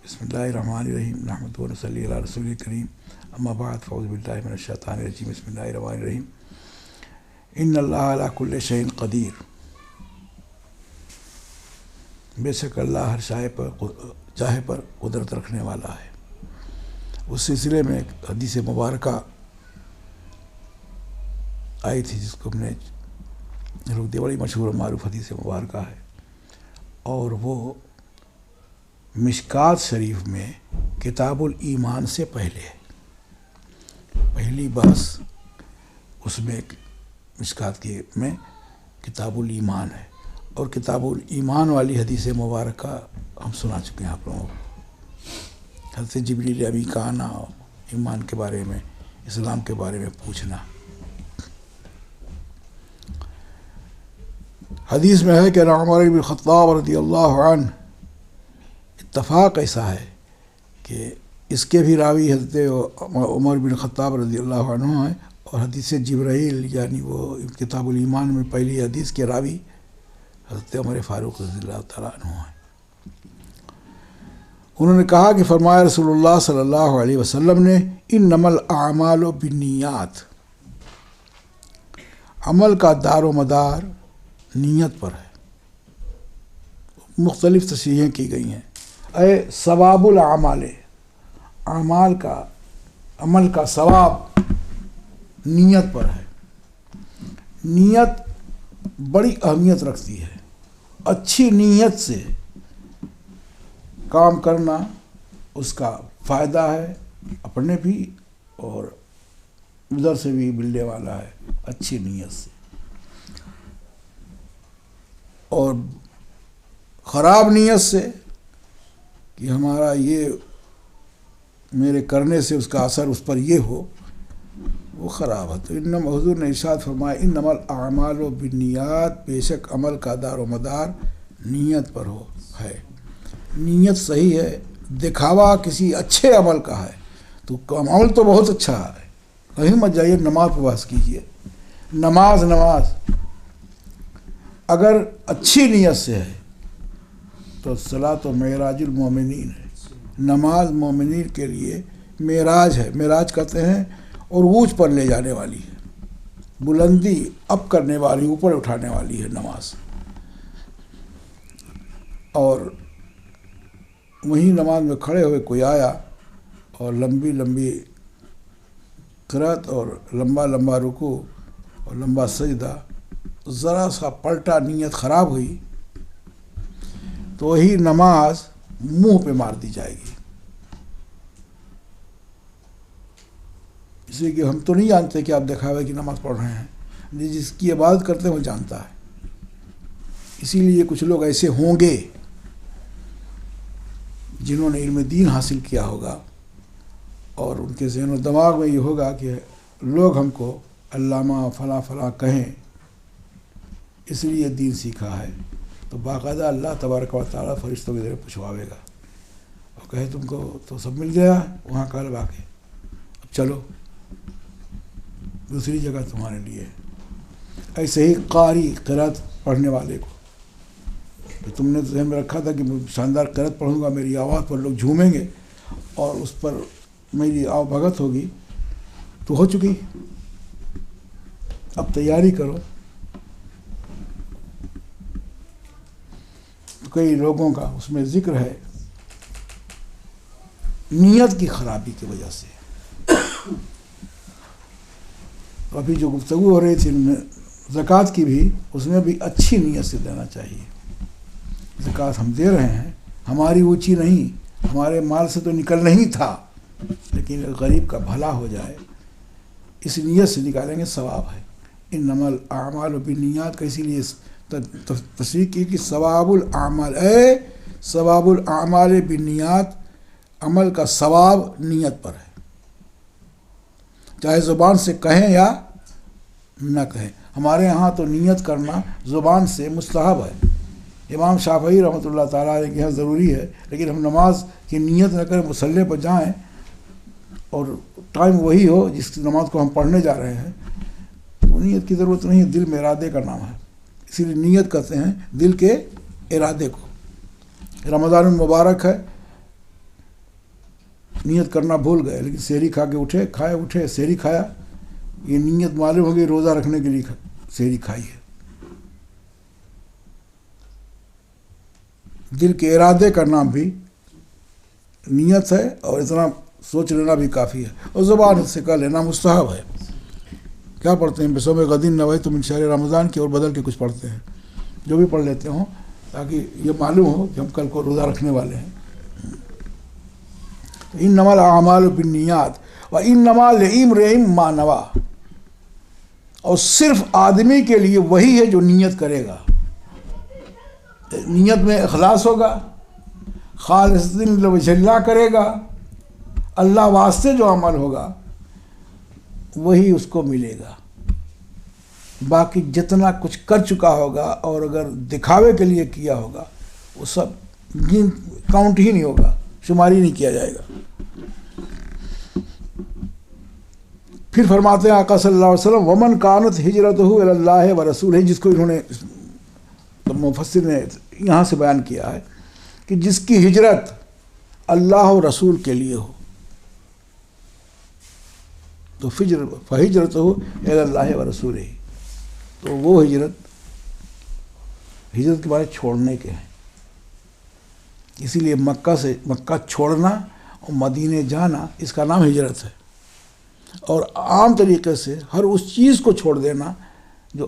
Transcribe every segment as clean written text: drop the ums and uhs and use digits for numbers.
بسم اللہ الرحمن الرحیم نحمدہ و نصلی علی رسول کریم اما بعد فاعوذ باللہ من الشیطان الرجیم بسم اللہ الرحمن الرحیم ان اللہ علی کل شیء قدیر، بے شک اللہ ہر چاہے پر قدرت رکھنے والا ہے۔ اس سلسلے میں ایک حدیث مبارکہ آئی تھی جس کو ہم نے روک دیا، بڑی مشہور و معروف حدیث مبارکہ ہے، اور وہ مشکات شریف میں کتاب الایمان سے پہلے ہے۔ پہلی بحث اس میں مشکات کی میں کتاب الایمان ہے، اور کتاب الایمان والی حدیث مبارکہ ہم سنا چکے ہیں آپ لوگوں کو۔ حضرت جبریل امی کا آنا، ایمان کے بارے میں، اسلام کے بارے میں پوچھنا۔ حدیث میں ہے کہ عمر بن الخطاب رضی اللہ عنہ، اتفاق ایسا ہے کہ اس کے بھی راوی حضرت عمر بن الخطاب رضی اللہ عنہ ہیں، اور حدیث جبرائیل یعنی وہ کتاب الایمان میں پہلی حدیث کے راوی حضرت عمر فاروق رضی اللہ تعالیٰ عنہ ہیں۔ انہوں نے کہا کہ فرمایا رسول اللہ صلی اللہ علیہ وسلم نے، انما الاعمال بالنیات، عمل کا دار و مدار نیت پر ہے۔ مختلف تصریحیں کی گئی ہیں۔ اے ثواب الاعمال، عمل کا ثواب نیت پر ہے۔ نیت بڑی اہمیت رکھتی ہے۔ اچھی نیت سے کام کرنا اس کا فائدہ ہے، اپنے بھی اور ادھر سے بھی ملنے والا ہے اچھی نیت سے۔ اور خراب نیت سے کہ ہمارا یہ میرے کرنے سے اس کا اثر اس پر یہ ہو، وہ خراب ہے۔ تو انما حضور نے ارشاد فرمایا، انما الاعمال بالنیات، بے شک عمل کا دار و مدار نیت پر ہے۔ نیت صحیح ہے، دکھاوا کسی اچھے عمل کا ہے تو عمل تو بہت اچھا ہے، کہیں مت جائیے نماز پہ بحث کیجیے۔ نماز اگر اچھی نیت سے ہے تو صلاۃ و معراج المومنین ہے۔ نماز مومنین کے لیے معراج ہے، معراج کہتے ہیں، اور عروج پر لے جانے والی ہے، بلندی اپ کرنے والی، اوپر اٹھانے والی ہے نماز۔ اور وہیں نماز میں کھڑے ہوئے کوئی آیا اور لمبی لمبی قرات اور لمبا لمبا رکوع اور لمبا سجدہ، ذرا سا پلٹا، نیت خراب ہوئی تو وہی نماز منہ پہ مار دی جائے گی۔ اس لیے کہ ہم تو نہیں جانتے کہ آپ دکھاوے کی نماز پڑھ رہے ہیں، جس کی عبادت کرتے ہیں وہ جانتا ہے۔ اسی لیے کچھ لوگ ایسے ہوں گے جنہوں نے علم دین حاصل کیا ہوگا، اور ان کے ذہن و دماغ میں یہ ہوگا کہ لوگ ہم کو علامہ فلاں فلاں کہیں، اس لیے دین سیکھا ہے، تو باقاعدہ اللہ تبارک و تعالیٰ فرشتوں کے ذریعے پوچھواوے گا اور کہے تم کو تو سب مل گیا وہاں کل واقع، اب چلو دوسری جگہ تمہارے لیے۔ ایسے ہی قاری، قرات پڑھنے والے کو تو تم نے ذہن میں رکھا تھا کہ میں شاندار قرات پڑھوں گا، میری آواز پر لوگ جھومیں گے اور اس پر میری آو بھگت ہوگی، تو ہو چکی، اب تیاری کرو۔ کئی لوگوں کا اس میں ذکر ہے نیت کی خرابی کی وجہ سے۔ ابھی جو گفتگو ہو رہی تھی زکوٰۃ کی بھی، اس میں بھی اچھی نیت سے دینا چاہیے۔ زکوٰۃ ہم دے رہے ہیں، ہماری اونچی نہیں، ہمارے مال سے تو نکل نہیں تھا، لیکن غریب کا بھلا ہو جائے اس نیت سے نکالیں گے، ثواب ہے۔ انما الاعمال بالنیات کا اسی لیے تصریح کی کہ ثواب الاعمال، ثواب الاعمال بالنیات، عمل کا ثواب نیت پر ہے، چاہے زبان سے کہیں یا نہ کہیں۔ ہمارے ہاں تو نیت کرنا زبان سے مستحب ہے۔ امام شافعی رحمۃ اللہ تعالیٰ علیہ کے یہاں ضروری ہے، لیکن ہم نماز کی نیت نہ کریں، مصلی پر جائیں اور ٹائم وہی ہو جس نماز کو ہم پڑھنے جا رہے ہیں، تو نیت کی ضرورت نہیں ہے، دل میں ارادے کا نام ہے، اسی لیے نیت کرتے ہیں دل کے ارادے کو۔ رمضان المبارک ہے، نیت کرنا بھول گئے، لیکن سحری کھا کے اٹھے سحری کھایا، یہ نیت معلوم ہو گئی روزہ رکھنے کے لیے سحری کھائی ہے۔ دل کے ارادے کا نام بھی نیت ہے، اور اتنا سوچ لینا بھی کافی ہے، اور زبان سے کہہ لینا مستحب ہے۔ کیا پڑھتے ہیں؟ بسم غدین نویت من شہر رمضان کی، اور بدل کے کچھ پڑھتے ہیں، جو بھی پڑھ لیتے ہوں تاکہ یہ معلوم ہو کہ ہم کل کو روزہ رکھنے والے ہیں۔ انما الاعمال بالنیات وانما لامرئ ما نوی، اور صرف آدمی کے لیے وہی ہے جو نیت کرے گا، نیت میں اخلاص ہوگا، خالص لوجہ اللہ کرے گا، اللہ واسطے جو عمل ہوگا وہی اس کو ملے گا۔ باقی جتنا کچھ کر چکا ہوگا اور اگر دکھاوے کے لیے کیا ہوگا وہ سب کاؤنٹ ہی نہیں ہوگا، شماری نہیں کیا جائے گا۔ پھر فرماتے ہیں آقا صلی اللہ علیہ وسلم ومن کانت ہجرتہ الی اللہ ورسولہ، جس کو انہوں نے مفسر نے یہاں سے بیان کیا ہے کہ جس کی ہجرت اللہ و رسول کے لیے ہو تو فہجرتہ الی اللہ ورسولہ، تو وہ ہجرت کے بارے چھوڑنے کے ہیں۔ اسی لیے مکہ چھوڑنا اور مدینے جانا اس کا نام ہجرت ہے، اور عام طریقے سے ہر اس چیز کو چھوڑ دینا جو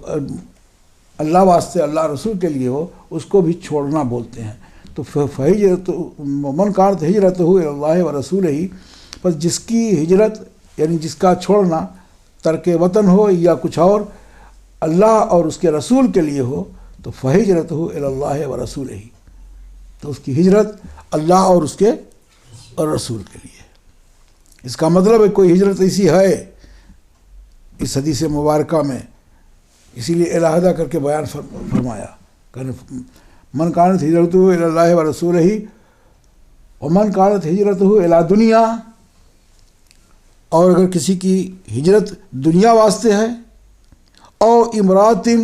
اللہ واسطے اللہ رسول کے لیے ہو اس کو بھی چھوڑنا بولتے ہیں۔ تو فہجرت من کانت ہجرتہ الی اللہ ورسولہ، بس جس کی ہجرت یعنی جس کا چھوڑنا ترک وطن ہو یا کچھ اور اللہ اور اس کے رسول کے لیے ہو تو فہجرتہ الی اللہ ورسولہ، تو اس کی ہجرت اللہ اور اس کے رسول کے لیے۔ اس کا مطلب ہے کوئی ہجرت ایسی ہے اس حدیث مبارکہ میں، اسی لیے علیحدہ کر کے بیان فرمایا کہ من کانت ہجرتہ الی اللہ ورسولہ ومن کانت ہجرتہ الی دنیا، اور اگر کسی کی ہجرت دنیا واسطے ہے او امراتن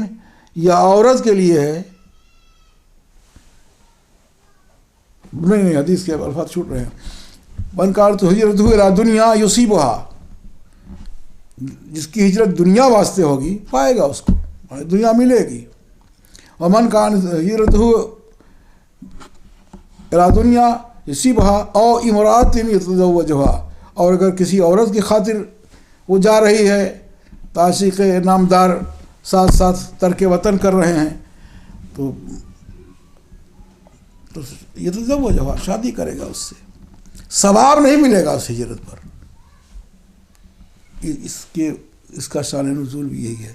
یا عورت کے لیے ہے، نہیں حدیث کے الفاظ چھوٹ رہے ہیں، من کانت ہجرتہ الی دنیا یصیبھا، جس کی ہجرت دنیا واسطے ہوگی پائے گا اس کو، دنیا ملے گی۔ ومن کانت ہجرتہ الی دنیا یصیبھا او امرات یتزوجھا، اور اگر کسی عورت کی خاطر وہ جا رہی ہے، تعشیق نامدار ساتھ ساتھ ترک وطن کر رہے ہیں، تو یتزوجھا، شادی کرے گا اس سے، ثواب نہیں ملے گا اس ہجرت پر۔ اس کا شان نزول بھی یہی ہے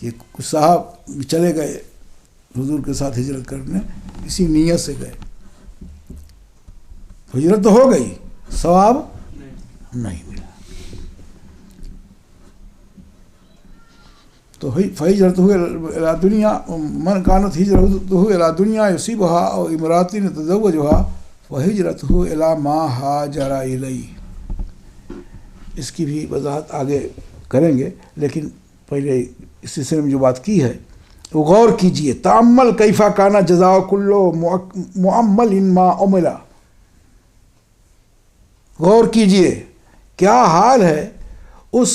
کہ کچھ صاحب چلے گئے حضور کے ساتھ ہجرت کرنے، اسی نیت سے گئے، ہجرت تو ہو گئی، ثواب نہیں ملا۔ تو فہجرتہ الی دنیا من کانت ہجرتہ الی دنیا یصیبھا او امرات یتزوجھا فہجرتہ الی ما ہاجر الیہ۔ اس کی بھی وضاحت آگے کریں گے، لیکن پہلے اس سلسلے میں جو بات کی ہے وہ غور کیجئے۔ تأمل کیف کان جزاء کل مؤمل ما عمل، غور کیجئے کیا حال ہے اس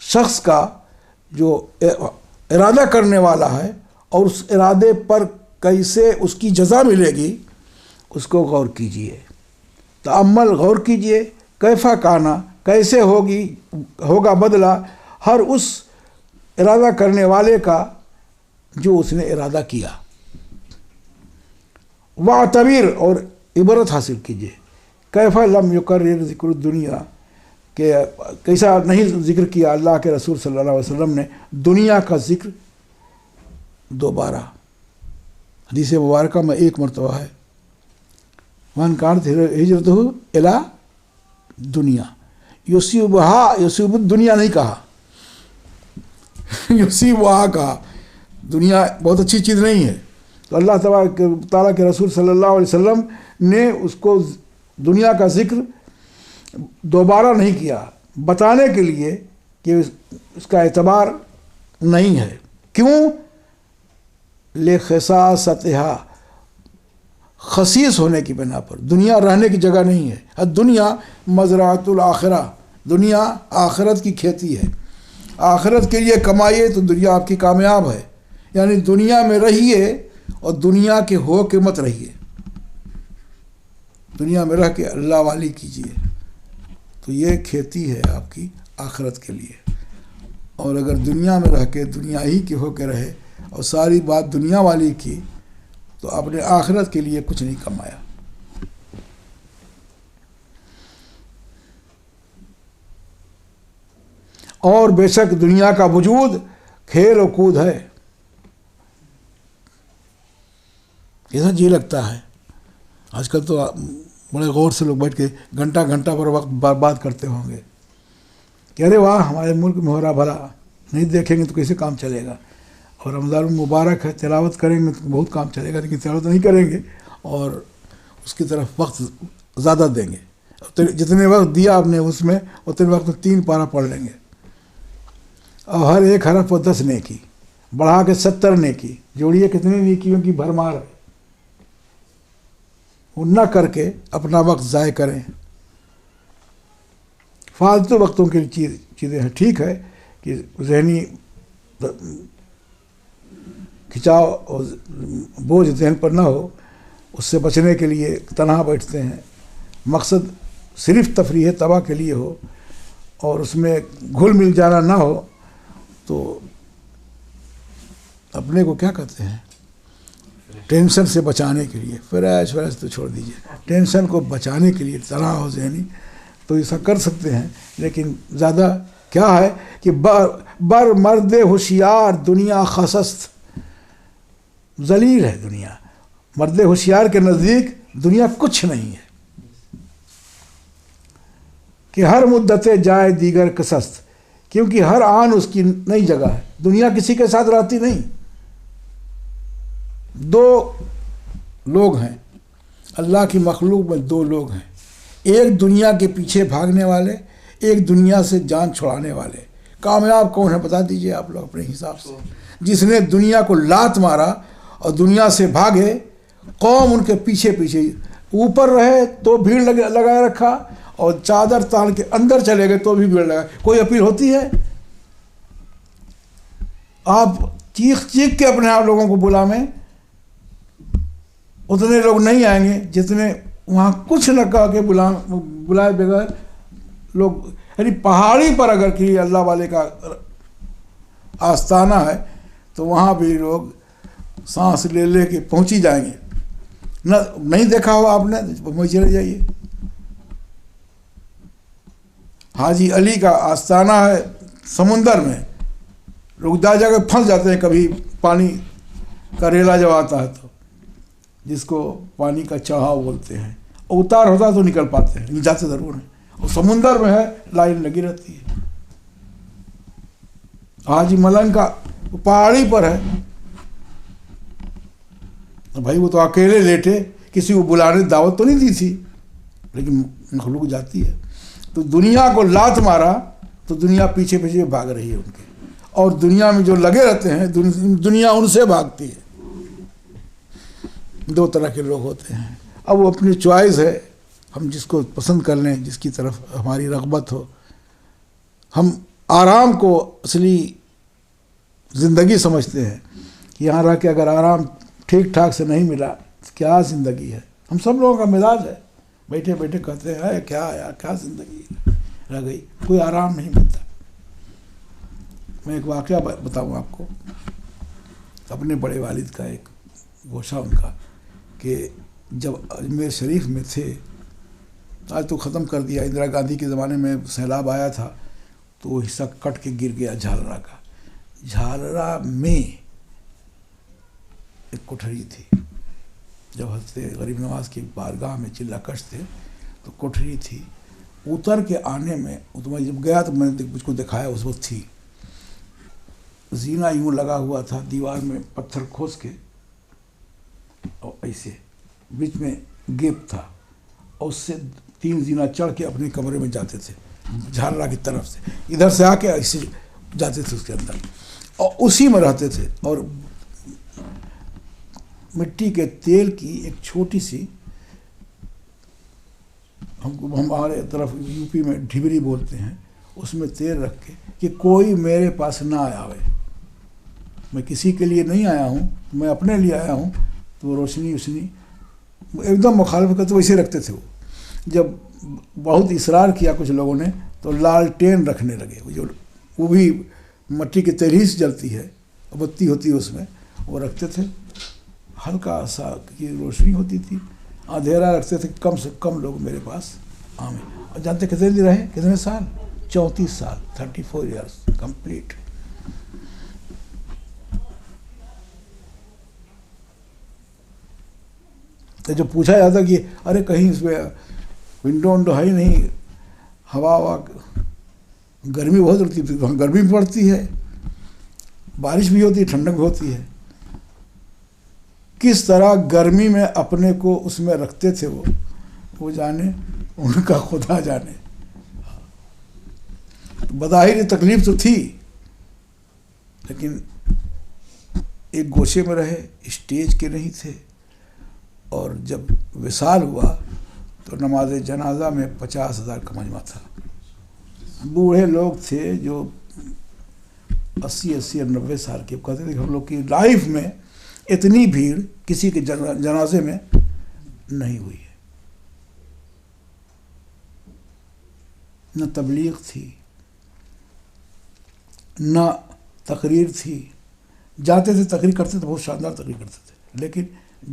شخص کا جو ارادہ کرنے والا ہے، اور اس ارادے پر کیسے اس کی جزا ملے گی، اس کو غور کیجئے۔ تأمل، غور کیجئے، کیفا کانا، کیسے ہوگا بدلہ ہر اس ارادہ کرنے والے کا جو اس نے ارادہ کیا۔ واعتبر، اور عبرت حاصل کیجئے، کیفا لم یکرر ذکر الدنیا، کہ کیسا نہیں ذکر کیا اللہ کے رسول صلی اللہ علیہ وسلم نے دنیا کا ذکر دوبارہ۔ حدیث مبارکہ میں ایک مرتبہ ہے من کانت ہجرتہ الی دنیا یصیبھا، یصیب الدنیا نہیں کہا، یصیبھا کہا۔ دنیا بہت اچھی چیز نہیں ہے، تو اللہ تعالیٰ کے رسول صلی اللہ علیہ وسلم نے اس کو دنیا کا ذکر دوبارہ نہیں کیا، بتانے کے لیے کہ اس کا اعتبار نہیں ہے۔ کیوں؟ لخصاصتھا، خسیس ہونے کی بنا پر. دنیا رہنے کی جگہ نہیں ہے. دنیا مزرعۃ الآخرہ، دنیا آخرت کی کھیتی ہے. آخرت کے لیے کمائیے تو دنیا آپ کی کامیاب ہے. یعنی دنیا میں رہیے اور دنیا کے ہو کے مت رہیے. دنیا میں رہ کے اللہ والی کیجیے، تو یہ کھیتی ہے آپ کی آخرت کے لیے. اور اگر دنیا میں رہ کے دنیا ہی کے ہو کے رہے اور ساری بات دنیا والی کی تو آپ نے آخرت کے لیے کچھ نہیں کمایا. اور بے شک دنیا کا وجود کھیل و کود ہے. کیسا جی لگتا ہے. آج کل تو بڑے غور سے لوگ بیٹھ کے گھنٹہ گھنٹہ پر وقت برباد کرتے ہوں گے کہ ارے واہ ہمارے ملک میں ہو رہا بھلا. نہیں دیکھیں گے تو کیسے کام چلے گا. اور رمضان المبارک ہے، تلاوت کریں گے تو بہت کام چلے گا، لیکن تلاوت نہیں کریں گے اور اس کی طرف وقت زیادہ دیں گے. جتنے وقت دیا آپ نے اس میں اتنے وقت میں 3 پارہ پڑھ لیں گے اور ہر ایک حرف پر 10 نیکی، بڑھا کے 70 نیکی. جوڑیے کتنے نیکیوں کی بھرمار ہے. وہ نہ کر کے اپنا وقت ضائع کریں. فالتو وقتوں کی چیزیں ہیں. ٹھیک ہے کہ ذہنی کھچاؤ اور بوجھ ذہن پر نہ ہو، اس سے بچنے کے لیے تنہا بیٹھتے ہیں. مقصد صرف تفریح تباہ کے لیے ہو اور اس میں گھل مل جانا نہ ہو تو اپنے کو کیا کہتے ہیں، ٹینشن سے بچانے کے لیے. فریش تو چھوڑ دیجیے. ٹینشن کو بچانے کے لیے تنہا ہو ذہنی تو ایسا کر سکتے ہیں. لیکن زیادہ کیا ہے کہ بر مرد ہوشیار دنیا خسست. ذلیل ہے دنیا. مرد ہوشیار کے نزدیک دنیا کچھ نہیں ہے. کہ ہر مدت جائے دیگر کسست، کیونکہ ہر آن اس کی نئی جگہ ہے. دنیا کسی کے ساتھ رہتی نہیں. 2 لوگ ہیں اللہ کی مخلوق میں. 2 لوگ ہیں، ایک دنیا کے پیچھے بھاگنے والے، ایک دنیا سے جان چھڑانے والے. کامیاب کون ہے بتا دیجئے آپ لوگ اپنے حساب سے. جس نے دنیا کو لات مارا اور دنیا سے بھاگے، قوم ان کے پیچھے پیچھے اوپر رہے تو بھیڑ لگائے رکھا اور چادر تان کے اندر چلے گئے تو بھی بھیڑ لگائے. کوئی اپیل ہوتی ہے؟ آپ چیخ چیخ کے اپنے آپ لوگوں کو بلائیں، اتنے لوگ نہیں آئیں گے جتنے وہاں کچھ نہ کہا کے بلائے بغیر لوگ. یعنی پہاڑی پر اگر کہ اللہ والے کا آستانہ ہے تو وہاں بھی لوگ سانس لے لے کے پہنچی جائیں گے. نہ نہیں دیکھا ہو آپ نے وہیں چلے جائیے. حاجی علی کا آستانہ ہے سمندر میں. لوگ جا کے پھنس جاتے ہیں کبھی پانی کا ریلا جب آتا ہے تو، جس کو پانی کا چڑھاؤ بولتے ہیں. اتار ہوتا تو نکل پاتے ہیں، جاتے ضرور ہیں. اور سمندر میں ہے لائن لگی رہتی ہے. حاجی ملنگ کا پہاڑی پر ہے. بھائی وہ تو اکیلے لیٹے، کسی کو بلانے دعوت تو نہیں دی تھی، لیکن مخلوق جاتی ہے. تو دنیا کو لات مارا تو دنیا پیچھے پیچھے بھاگ رہی ہے ان کے. اور دنیا میں جو لگے رہتے ہیں دنیا ان سے بھاگتی ہے. 2 طرح کے لوگ ہوتے ہیں. اب وہ اپنی چوائس ہے، ہم جس کو پسند کر لیں، جس کی طرف ہماری رغبت ہو. ہم آرام کو اصلی زندگی سمجھتے ہیں کہ یہاں رہ کے اگر آرام ٹھیک ٹھاک سے نہیں ملا تو کیا زندگی ہے. ہم سب لوگوں کا مزاج ہے، بیٹھے بیٹھے کہتے ہیں کیا یار کیا زندگی رہ گئی، کوئی آرام نہیں ملتا. میں ایک واقعہ بتاؤں آپ کو. اپنے بڑے والد کا ایک گوشہ ان کا، کہ جب اجمیر شریف میں تھے، آج تو ختم کر دیا، اندرا گاندھی کے زمانے میں سیلاب آیا تھا تو وہ حصہ کٹ کے گر گیا جھالرا کا. جھالرا میں ایک کوٹھری تھی. جب حضرت غریب نواز کی بارگاہ میں چلہ کش تھے تو کوٹھری تھی. اتر کے آنے میں میں جب گیا تو میں نے مجھ کو دکھایا، اس وقت تھی. زینہ یوں لگا ہوا تھا دیوار میں، پتھر کھوس کے اور ایسے بیچ میں گیپ تھا، اور اس سے 3 زینہ چڑھ کے اپنے کمرے میں جاتے تھے جھالرا کی طرف سے. ادھر سے آ کے ایسے جاتے تھے اس کے اندر اور اسی میں رہتے تھے. اور مٹی کے تیل کی ایک چھوٹی سی، ہمارے طرف یو پی میں ڈھبری بولتے ہیں، اس میں تیل رکھ کے کہ کوئی میرے پاس نہ آوے، میں کسی کے لیے نہیں آیا ہوں، میں اپنے لیے آیا ہوں، تو روشنی ایک دم مخالفت کرتے ویسے رکھتے تھے وہ. جب بہت اصرار کیا کچھ لوگوں نے تو لالٹین رکھنے لگے، وہ بھی مٹی کے تیل ہی سے جلتی ہے، بتی ہوتی ہے اس میں، وہ رکھتے تھے، ہلکا سا کی روشنی ہوتی تھی، اندھیرا رکھتے تھے، کم سے کم لوگ میرے پاس آئیں. اور جانتے کتنے دن رہے، کتنے سال؟ 34 سال، 34 ایئرس کمپلیٹ. تو جو پوچھا جاتا کہ ارے کہیں اس میں ونڈو ہے ہی نہیں، ہوا گرمی بہت ہوتی ہے، وہاں گرمی بھی پڑتی ہے، بارش بھی ہوتی ہے، ٹھنڈک بھی ہوتی ہے. کس طرح گرمی میں اپنے کو اس میں رکھتے تھے وہ جانے، ان کا خدا جانے. بظاہر تکلیف تو تھی، لیکن ایک گوشے میں رہے، اسٹیج کے نہیں تھے. اور جب وصال ہوا تو نماز جنازہ میں 50,000 کا مجمع تھا. بوڑھے لوگ تھے جو 80 اور 90 سال کے، کہتے تھے کہ ہم لوگ کی لائف میں اتنی بھیڑ کسی کے جنازے میں نہیں ہوئی ہے. نہ تبلیغ تھی، نہ تقریر تھی. جاتے تھے تقریر کرتے تھے، بہت شاندار تقریر کرتے تھے، لیکن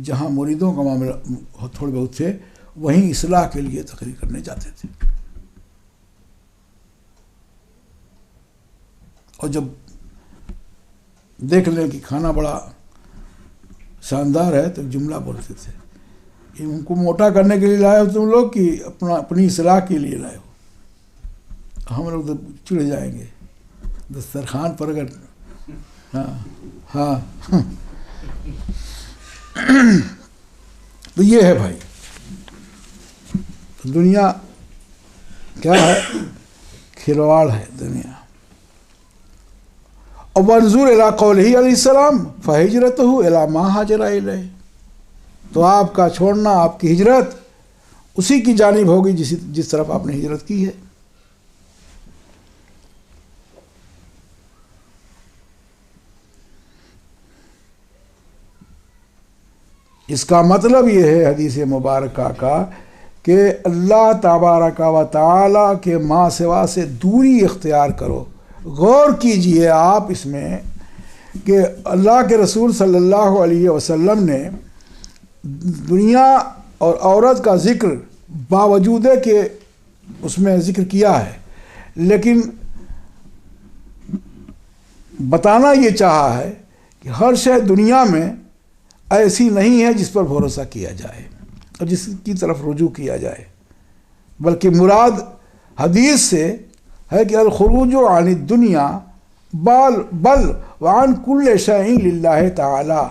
جہاں مریدوں کا معاملہ تھوڑے بہت تھے وہیں اصلاح کے لیے تقریر کرنے جاتے تھے. اور جب دیکھ لیں کہ کھانا بڑا شاندار ہے تو جملہ بولتے تھے کہ ان کو موٹا کرنے کے لیے لائے ہو تم لوگ کہ اپنی اصلاح کے لیے لائے ہو. ہم لوگ تو چڑھ جائیں گے دسترخوان پر اگر ہاں تو یہ ہے بھائی، دنیا کیا ہے؟ کھلواڑ ہے دنیا. اور منظور الی قولہ علیہ السلام فہجرتہ الی ما ہاجر الیہ، تو آپ کا چھوڑنا، آپ کی ہجرت اسی کی جانب ہوگی جس طرف آپ نے ہجرت کی ہے. اس کا مطلب یہ ہے حدیث مبارکہ کا کہ اللہ تبارک و تعالی کے ما سوا سے دوری اختیار کرو. غور کیجئے آپ اس میں کہ اللہ کے رسول صلی اللہ علیہ وسلم نے دنیا اور عورت کا ذکر باوجود کہ اس میں ذکر کیا ہے، لیکن بتانا یہ چاہا ہے کہ ہر شے دنیا میں ایسی نہیں ہے جس پر بھروسہ کیا جائے اور جس کی طرف رجوع کیا جائے، بلکہ مراد حدیث سے ہے کہ الخروج عن الدنیا بل وعن کل شیء للہ تعالی،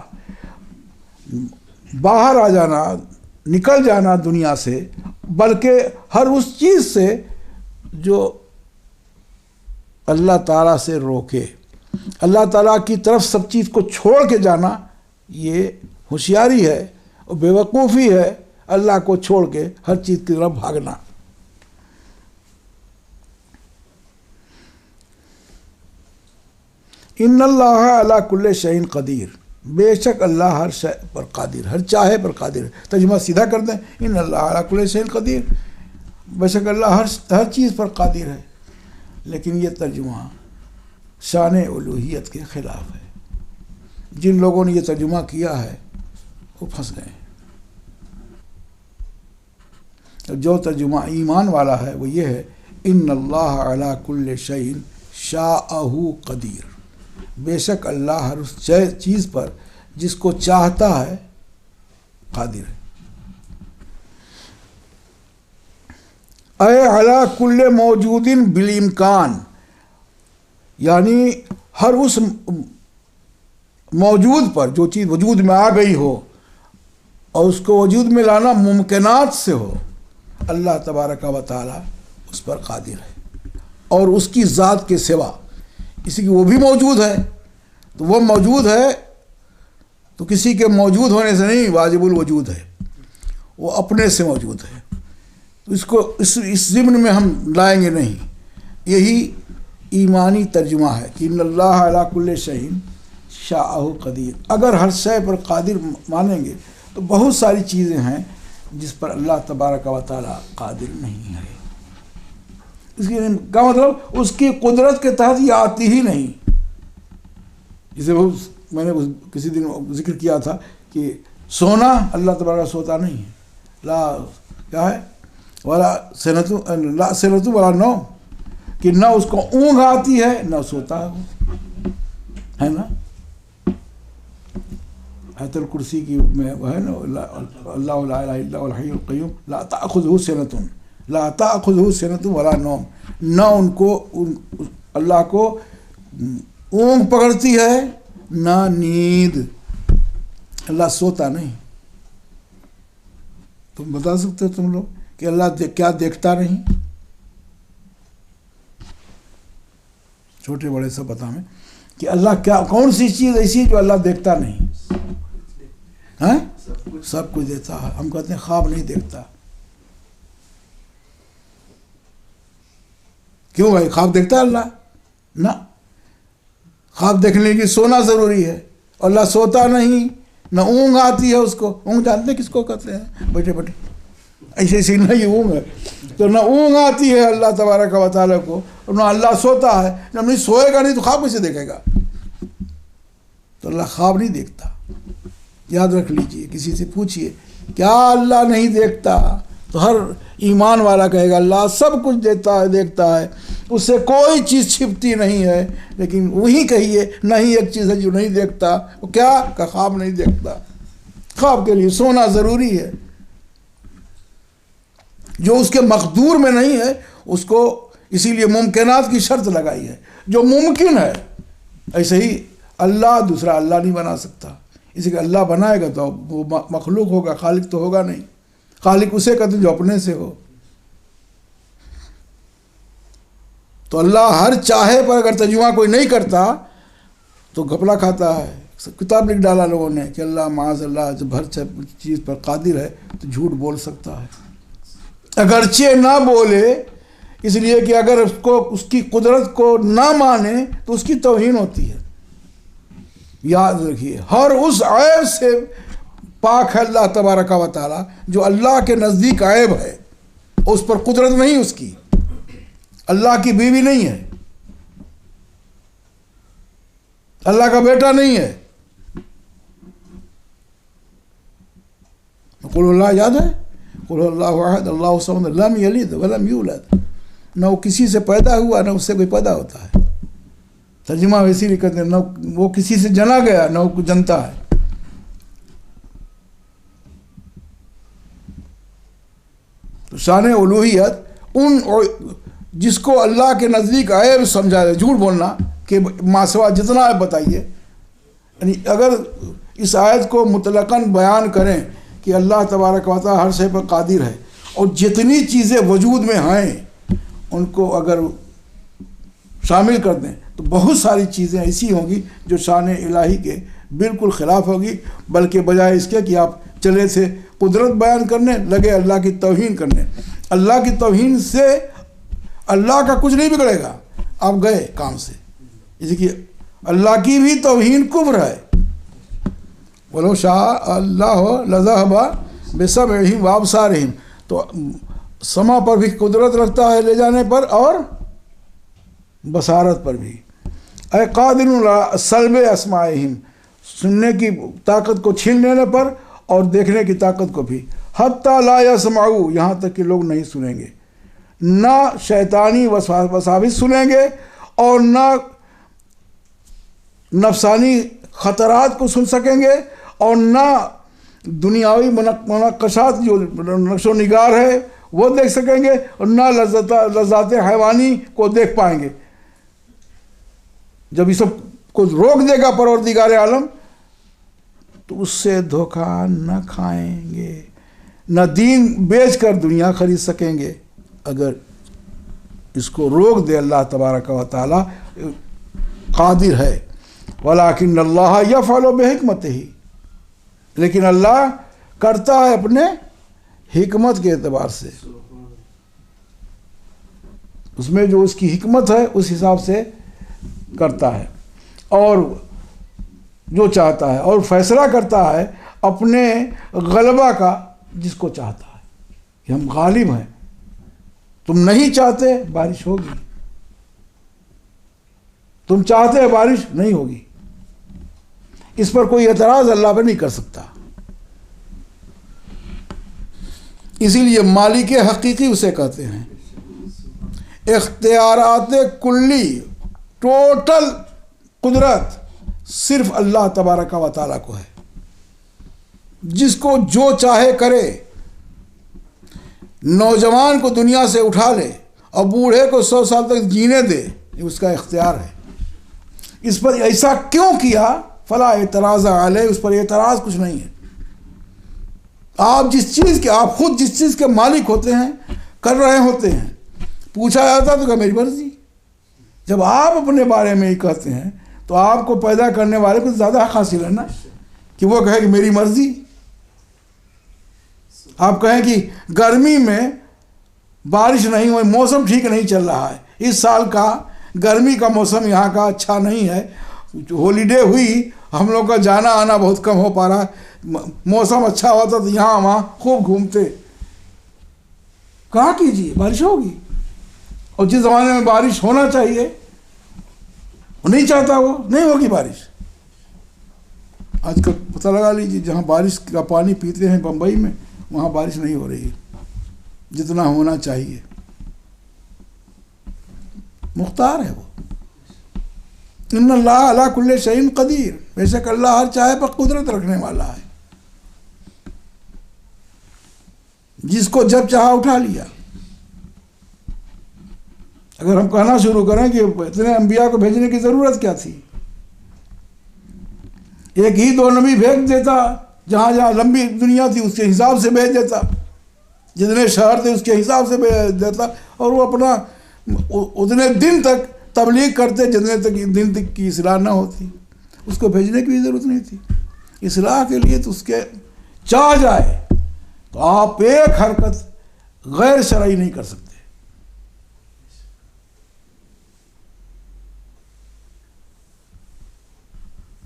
باہر آ جانا، نکل جانا دنیا سے، بلکہ ہر اس چیز سے جو اللہ تعالیٰ سے روکے. اللہ تعالیٰ کی طرف سب چیز کو چھوڑ کے جانا یہ ہوشیاری ہے اور بیوقوفی ہے، اللہ کو چھوڑ کے ہر چیز کی طرف بھاگنا. ان اللہ علی کل شیء قدیر، بے شک اللہ ہر شے پر قادر، ہر چاہے پر قادر. ترجمہ سیدھا کر دیں، ان اللہ علی کل شیء قدیر، بے شک اللہ ہر چیز پر قادر ہے. لیکن یہ ترجمہ شان الوہیت کے خلاف ہے. جن لوگوں نے یہ ترجمہ کیا ہے وہ پھنس گئے. جو ترجمہ ایمان والا ہے وہ یہ ہے، ان اللہ علی کل شیء شاءہ قدیر، بے شک اللہ ہر اس چیز پر جس کو چاہتا ہے قادر ہے. اے علی کل موجود بالامکان، یعنی ہر اس موجود پر جو چیز وجود میں آ گئی ہو اور اس کو وجود میں لانا ممکنات سے ہو، اللہ تبارک و تعالی اس پر قادر ہے. اور اس کی ذات کے سوا، اسی کی وہ بھی موجود ہے تو وہ موجود ہے تو کسی کے موجود ہونے سے نہیں واجب الوجود ہے، وہ اپنے سے موجود ہے، تو اس کو اس ضمن میں ہم لائیں گے نہیں۔ یہی ایمانی ترجمہ ہے کہ ان اللہ علی کل شیء شاءہ قدیر۔ اگر ہر شے پر قادر مانیں گے تو بہت ساری چیزیں ہیں جس پر اللہ تبارک و تعالی قادر نہیں ہے۔ اس کا مطلب اس کی قدرت کے تحت یہ آتی ہی نہیں۔ جسے میں نے کسی دن ذکر کیا تھا کہ سونا اللہ تبارک سوتا نہیں ہے، لا کیا ہے ولا سنۃ لا سنۃ ولا نوم، کہ نہ اس کو اونگ آتی ہے نہ سوتا ہے نا۔ آیت الکرسی کی میں وہ ہے نا، اللہ لا الہ الا هو الحی القیوم لا تأخذہ سنۃ لا تأخذہ سنۃ ولا نوم، نہ ان کو اللہ کو اونگ پکڑتی ہے نہ نیند، اللہ سوتا نہیں۔ تم بتا سکتے ہو تم لوگ کہ اللہ کیا دیکھتا نہیں؟ چھوٹے بڑے سب بتا میں کہ اللہ کیا کون سی چیز ایسی جو اللہ دیکھتا نہیں؟ ہاں سب کچھ دیکھتا ہے۔ ہم کہتے ہیں خواب نہیں دیکھتا، کیوں بھائی خواب دیکھتا ہے اللہ؟ نہ، خواب دیکھنے کی سونا ضروری ہے، اللہ سوتا نہیں، نہ اونگ آتی ہے اس کو۔ اونگ جانتے کس کو کہتے ہیں؟ بیٹھے بیٹھے ایسے ایسی نہ یہ اونگ ہے، تو نہ اونگ آتی ہے اللہ تبارک و تعالیٰ کو، نہ اللہ سوتا ہے۔ جب نہیں سوئے گا نہیں تو خواب کیسے دیکھے گا؟ تو اللہ خواب نہیں دیکھتا، یاد رکھ لیجئے۔ کسی سے پوچھئے کیا اللہ نہیں دیکھتا تو ہر ایمان والا کہے گا اللہ سب کچھ دیتا ہے، دیکھتا ہے، اس سے کوئی چیز چھپتی نہیں ہے۔ لیکن وہی کہیے نہیں ایک چیز ہے جو نہیں دیکھتا، وہ کیا؟ کہ خواب نہیں دیکھتا۔ خواب کے لیے سونا ضروری ہے، جو اس کے مقدور میں نہیں ہے اس کو اسی لیے ممکنات کی شرط لگائی ہے، جو ممکن ہے۔ ایسے ہی اللہ دوسرا اللہ نہیں بنا سکتا، اسی کہ اللہ بنائے گا تو وہ مخلوق ہوگا، خالق تو ہوگا نہیں۔ خالق اسے کہتے ہیں جو اپنے سے ہو۔ تو اللہ ہر چاہے پر اگر ترجمہ کوئی نہیں کرتا تو گھپلا کھاتا ہے۔ کتاب لکھ ڈالا لوگوں نے کہ اللہ معاذ اللہ جب ہر چیز پر قادر ہے تو جھوٹ بول سکتا ہے، اگرچہ نہ بولے، اس لیے کہ اگر اس کی قدرت کو نہ مانے تو اس کی توہین ہوتی ہے۔ یاد رکھیے ہر اس عیب سے پاک ہے اللہ تبارک و تعالی جو اللہ کے نزدیک عیب ہے، اس پر قدرت نہیں اس کی۔ اللہ کی بیوی نہیں ہے، اللہ کا بیٹا نہیں ہے۔ قل اللہ یاد ہے، قل اللہ احد اللہ الصمد لم یلد ولم یولد، نہ وہ کسی سے پیدا ہوا نہ اس سے کوئی پیدا ہوتا ہے۔ ترجمہ ویسے بھی کہتے ہیں نہ وہ کسی سے جنا گیا نہ وہ جنتا ہے۔ تو شان الوہیت ان جس کو اللہ کے نزدیک عیب سمجھا ہے، جھوٹ بولنا کہ ماسوا جتنا ہے بتائیے، یعنی اگر اس آیت کو مطلقاً بیان کریں کہ اللہ تبارک و تعالی ہر شے پر قادر ہے اور جتنی چیزیں وجود میں ہیں ان کو اگر شامل کر دیں تو بہت ساری چیزیں ایسی ہوں گی جو شان الہی کے بالکل خلاف ہوگی، بلکہ بجائے اس کے کہ آپ چلے تھے قدرت بیان کرنے لگے اللہ کی توہین کرنے۔ اللہ کی توہین سے اللہ کا کچھ نہیں بگڑے گا، آپ گئے کام سے، اسی کہ اللہ کی بھی توہین کفر ہے۔ ولو شاء اللہ لذہب بسمعہم وابصارہم، تو سما پر بھی قدرت رکھتا ہے لے جانے پر اور بصارت پر بھی۔ اے قادر علی سلب اسماعہم، سننے کی طاقت کو چھین لینے پر اور دیکھنے کی طاقت کو بھی۔ حتی لا یسمعوا، یہاں تک کہ لوگ نہیں سنیں گے، نہ شیطانی وساوس سنیں گے اور نہ نفسانی خطرات کو سن سکیں گے اور نہ دنیاوی منقشات جو نقش و نگار ہے وہ دیکھ سکیں گے اور نہ لذات حیوانی کو دیکھ پائیں گے۔ جب یہ سب کو روک دے گا پروردگار عالم تو اس سے دھوکہ نہ کھائیں گے، نہ دین بیچ کر دنیا خرید سکیں گے۔ اگر اس کو روک دے اللہ تبارک و تعالی قادر ہے، ولیکن اللہ یفعل بحکمتہ، لیکن اللہ کرتا ہے اپنے حکمت کے اعتبار سے، اس میں جو اس کی حکمت ہے اس حساب سے کرتا ہے، اور جو چاہتا ہے، اور فیصلہ کرتا ہے اپنے غلبہ کا جس کو چاہتا ہے کہ ہم غالب ہیں، تم نہیں چاہتے بارش ہوگی، تم چاہتے بارش نہیں ہوگی، اس پر کوئی اعتراض اللہ پہ نہیں کر سکتا۔ اسی لیے مالک حقیقی اسے کہتے ہیں۔ اختیارات کلی، ٹوٹل قدرت صرف اللہ تبارک و تعالیٰ کو ہے، جس کو جو چاہے کرے، نوجوان کو دنیا سے اٹھا لے اور بوڑھے کو 100 سال تک جینے دے، یہ اس کا اختیار ہے۔ اس پر ایسا کیوں کیا؟ فلا اعتراض علیہ، اس پر اعتراض کچھ نہیں ہے۔ آپ خود جس چیز کے مالک ہوتے ہیں، کر رہے ہوتے ہیں، پوچھا جاتا تو کہ میری مرضی۔ جب آپ اپنے بارے میں ہی کہتے ہیں تو آپ کو پیدا کرنے والے کو زیادہ حق حاصل ہے نا، کہ وہ کہے کہ میری مرضی۔ آپ کہیں کہ گرمی میں بارش نہیں ہوئی، موسم ٹھیک نہیں چل رہا ہے، اس سال کا گرمی کا موسم یہاں کا اچھا نہیں ہے، ہالیڈے ہوئی، ہم لوگ کا جانا آنا بہت کم ہو پا رہا ہے، موسم اچھا ہوتا تو یہاں وہاں خوب گھومتے۔ کہاں کیجیے بارش ہوگی، اور جس زمانے میں بارش ہونا چاہیے وہ نہیں چاہتا، وہ نہیں ہوگی بارش۔ آج کل پتہ لگا لیجیے، جہاں بارش کا پانی پیتے ہیں بمبئی میں، وہاں بارش نہیں ہو رہی ہے جتنا ہونا چاہیے۔ مختار ہے وہ۔ ان اللہ علی کل شیء قدیر، بے شک اللہ ہر چاہے پر قدرت رکھنے والا ہے، جس کو جب چاہا اٹھا لیا۔ اگر ہم کہنا شروع کریں کہ اتنے انبیاء کو بھیجنے کی ضرورت کیا تھی، ایک ہی 2 نبی بھیج دیتا، جہاں جہاں لمبی دنیا تھی اس کے حساب سے بھیج دیتا، جتنے شہر تھے اس کے حساب سے بھیج دیتا، اور وہ اپنا اتنے دن تک تبلیغ کرتے جتنے تک دن تک کی اصلاح نہ ہوتی۔ اس کو بھیجنے کی بھی ضرورت نہیں تھی۔ اصلاح کے لیے تو اس کے چاہ جائے تو آپ ایک حرکت غیر شرعی نہیں کر سکتے۔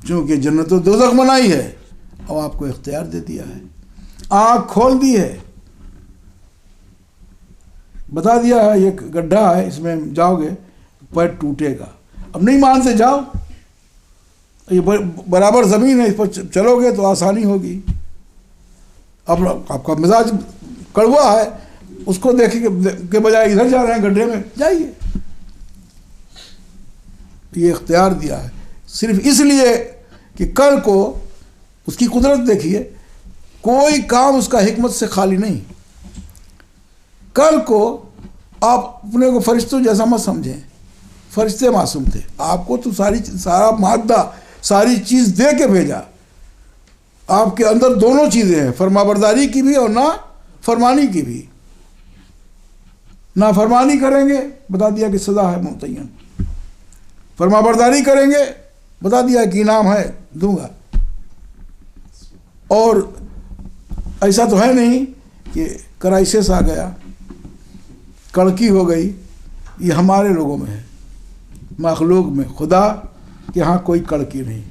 چونکہ جنت و دوزخ بنائی ہے اور آپ کو اختیار دے دیا ہے، آنکھ کھول دی ہے، بتا دیا ہے یہ گڈھا ہے، اس میں جاؤ گے پیر ٹوٹے گا۔ اب نہیں مانتے جاؤ، یہ برابر زمین ہے، اس پر چلو گے تو آسانی ہوگی۔ اب آپ کا مزاج کڑوا ہے، اس کو دیکھیں کے بجائے ادھر جا رہے ہیں گڈھے میں، جائیے۔ یہ اختیار دیا ہے صرف اس لیے کہ کل کو اس کی قدرت دیکھیے، کوئی کام اس کا حکمت سے خالی نہیں۔ کل کو آپ اپنے کو فرشتوں جیسا مت سمجھیں، فرشتے معصوم تھے، آپ کو تو سارا مادہ ساری چیز دے کے بھیجا، آپ کے اندر دونوں چیزیں ہیں، فرما برداری کی بھی اور نا فرمانی کی بھی۔ نا فرمانی کریں گے بتا دیا کہ سزا ہے متعین، فرما برداری کریں گے بتا دیا کہ انعام ہے دوں گا۔ اور ایسا تو ہے نہیں کہ کرائسس آ گیا، کڑکی ہو گئی، یہ ہمارے لوگوں میں ہے، مخلوق میں۔ خدا کے ہاں کوئی کڑکی نہیں،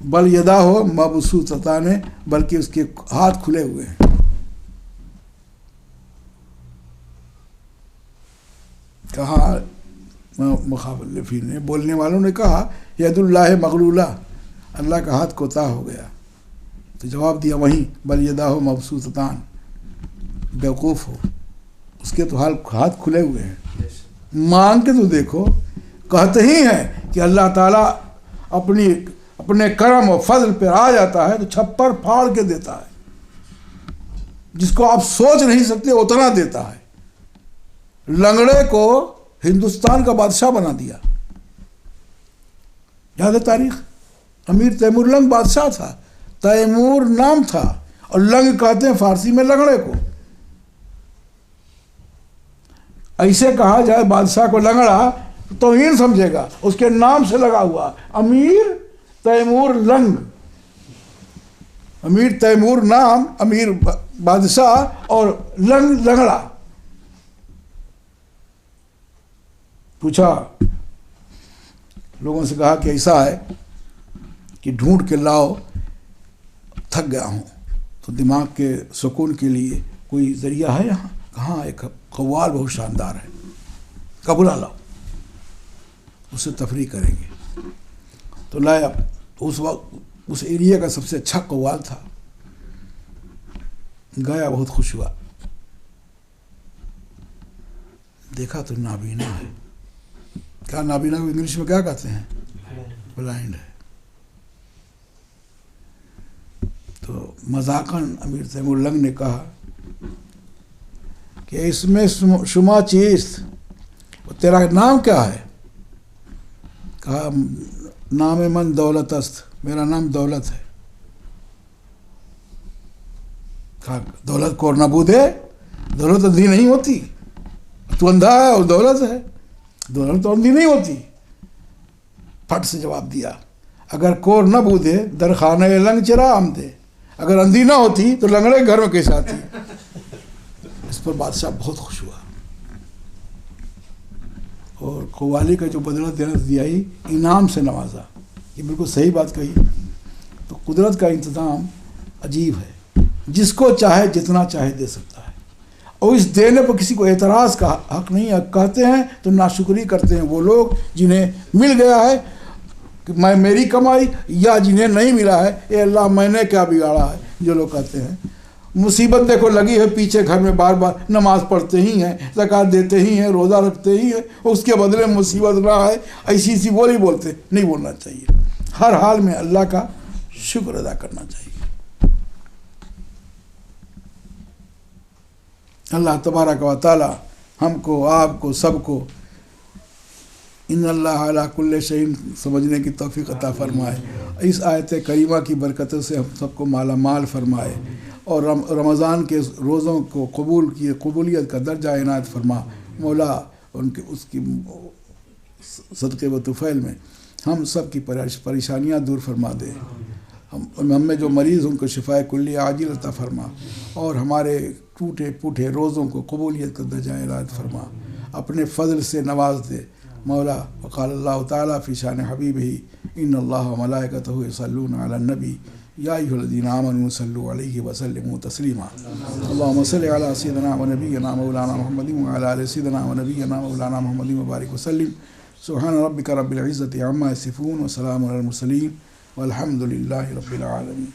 بل یدا ہو مبسوطتان، بلکہ اس کے ہاتھ کھلے ہوئے ہیں۔ کہا مخالفین نے، بولنے والوں نے کہا ید اللہ مغلولہ، اللہ کا ہاتھ کوتا ہو گیا، تو جواب دیا وہیں بل یداہ مبسوطتان، بیوقوف ہو، اس کے تو ہاتھ کھلے ہوئے ہیں، مانگ کے تو دیکھو۔ کہتے ہی ہیں کہ اللہ تعالیٰ اپنے کرم و فضل پہ آ جاتا ہے تو چھپر پھاڑ کے دیتا ہے، جس کو آپ سوچ نہیں سکتے اتنا دیتا ہے۔ لنگڑے کو ہندوستان کا بادشاہ بنا دیا، یاد ہے تاریخ؟ امیر تیمور لنگ بادشاہ تھا، تیمور نام تھا، اور لنگ کہتے ہیں فارسی میں لنگڑے کو۔ ایسے کہا جائے بادشاہ کو لنگڑا تو توہین سمجھے گا، اس کے نام سے لگا ہوا امیر تیمور لنگ، امیر تیمور نام، امیر بادشاہ، اور لنگڑا. پوچھا لوگوں سے، کہا کہ ایسا ہے کہ ڈھونڈ کے لاؤ، تھک گیا ہوں. تو دماغ کے سکون کے لیے کوئی ذریعہ ہے یہاں؟ کہاں؟ ایک قوال بہت شاندار ہے، قبولہ لاؤ، اس سے تفریح کریں گے. تو لایا. اس وقت اس ایریا کا سب سے اچھا قوال تھا. گایا، بہت خوش ہوا. دیکھا تو نابینا ہے. کیا نابینا کو انگلش میں کیا کہتے ہیں؟ بلائنڈ ہے. تو مذاقاً امیر تیمور لنگ نے کہا کہ اس میں شما چیست، تیرا نام کیا ہے؟ کہا نام من دولت است، میرا نام دولت ہے. کہا دولت کو نبود ہے، دولت اندھی نہیں ہوتی، تو اندھا ہے اور دولت ہے، دولت تو اندھی نہیں ہوتی. پھٹ سے جواب دیا، اگر کور نہ بودے در خانہ لنگ چرا آمدے، اگر اندھی نہ ہوتی تو لنگڑے گھر میں کیسے آتی. اس پر بادشاہ بہت خوش ہوا اور قوالی کا جو بدلہ دینا دیا ہی انعام سے نوازا. یہ بالکل صحیح بات کہی. تو قدرت کا انتظام عجیب ہے، جس کو چاہے جتنا چاہے دے سکتا ہے، اور اس دینے پر کسی کو اعتراض کا حق نہیں ہے. کہتے ہیں تو ناشکری کرتے ہیں وہ لوگ جنہیں مل گیا ہے کہ میری کمائی، یا جنہیں نہیں ملا ہے اے اللہ میں نے کیا بگاڑا ہے. جو لوگ کہتے ہیں مصیبت دیکھو لگی ہے پیچھے گھر میں، بار بار نماز پڑھتے ہی ہیں، زکوٰۃ دیتے ہی ہیں، روزہ رکھتے ہی ہیں، اس کے بدلے مصیبت نہ آئے، ایسی بولی بولتے. نہیں بولنا چاہیے. ہر حال میں اللہ کا شکر ادا کرنا چاہیے. اللہ تبارک و تعالی ہم کو، آپ کو، سب کو ان اللہ علی کل شیء سمجھنے کی توفیق عطا فرمائے. اس آیت کریمہ کی برکتوں سے ہم سب کو مالا مال فرمائے، اور رمضان کے روزوں کو قبولیت کا درجہ عنایت فرما. مولا اس کی صدقے و طفیل میں ہم سب کی پریشانیاں دور فرما دے. ہم میں جو مریض ان کو شفائے کلی عاجل عطا فرما، اور ہمارے ٹوٹے پوٹے روزوں کو قبولیت کا درجہ عنایت فرما. اپنے فضل سے نواز دے مولا. وقال اللہ تعالیٰ فی شان حبیبہ ان اللہ و ملائکتہ یصلون علی النبی یا ایھا الذین آمنوا صلوا علیہ وسلموا تسلیما. اللہم صل علی سیدنا و نبینا مولانا محمد وعلی آل سیدنا و نبینا مولانا محمد وبارک وسلم. سبحان ربک رب العزۃ عما یصفون وسلام علی المرسلین والحمد للہ رب العالمین.